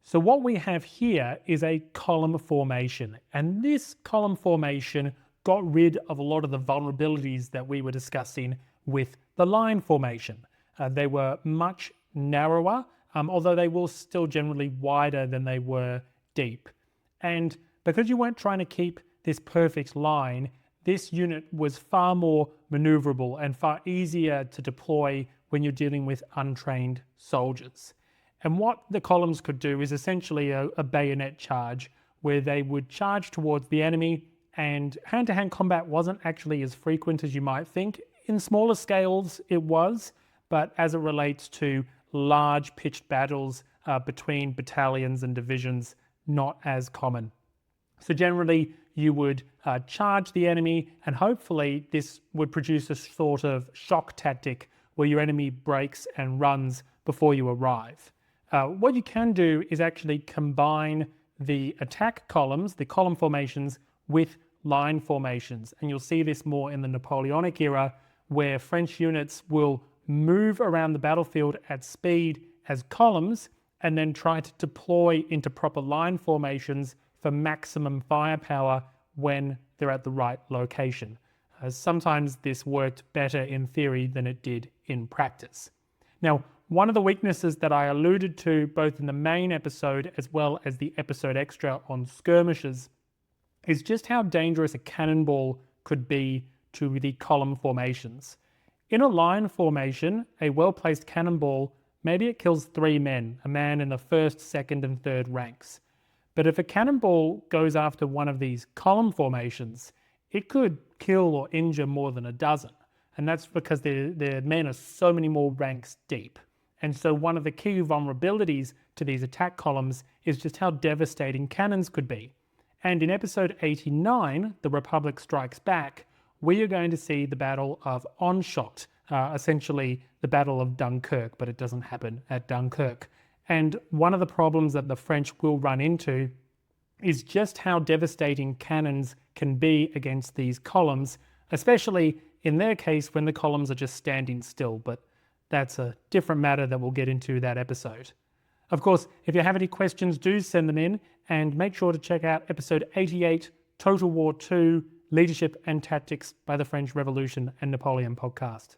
So what we have here is a column formation, and this column formation got rid of a lot of the vulnerabilities that we were discussing with the line formation. They were much narrower, although they were still generally wider than they were deep. And because you weren't trying to keep this perfect line, this unit was far more maneuverable and far easier to deploy when you're dealing with untrained soldiers. And what the columns could do is essentially a bayonet charge, where they would charge towards the enemy, and hand-to-hand combat wasn't actually as frequent as you might think. In smaller scales it was, but as it relates to large pitched battles between battalions and divisions, not as common. So generally you would charge the enemy, and hopefully this would produce a sort of shock tactic where your enemy breaks and runs before you arrive. What you can do is actually combine the attack columns, the column formations, with line formations. And you'll see this more in the Napoleonic era, where French units will move around the battlefield at speed as columns and then try to deploy into proper line formations for maximum firepower when they're at the right location. Sometimes this worked better in theory than it did in practice. Now, one of the weaknesses that I alluded to both in the main episode as well as the episode extra on skirmishes is just how dangerous a cannonball could be to the column formations. In a line formation, a well-placed cannonball, maybe it kills 3 men, a man in the first, second, and third ranks. But if a cannonball goes after one of these column formations, it could kill or injure more than a dozen. And that's because their men are so many more ranks deep. And so one of the key vulnerabilities to these attack columns is just how devastating cannons could be. And in episode 89, The Republic Strikes Back, we are going to see the Battle of Onshot, essentially the Battle of Dunkirk, but it doesn't happen at Dunkirk. And one of the problems that the French will run into is just how devastating cannons can be against these columns, especially in their case when the columns are just standing still, but that's a different matter that we'll get into that episode. Of course, if you have any questions, do send them in, and make sure to check out episode 88, Total War II, Leadership and Tactics by the French Revolution and Napoleon podcast.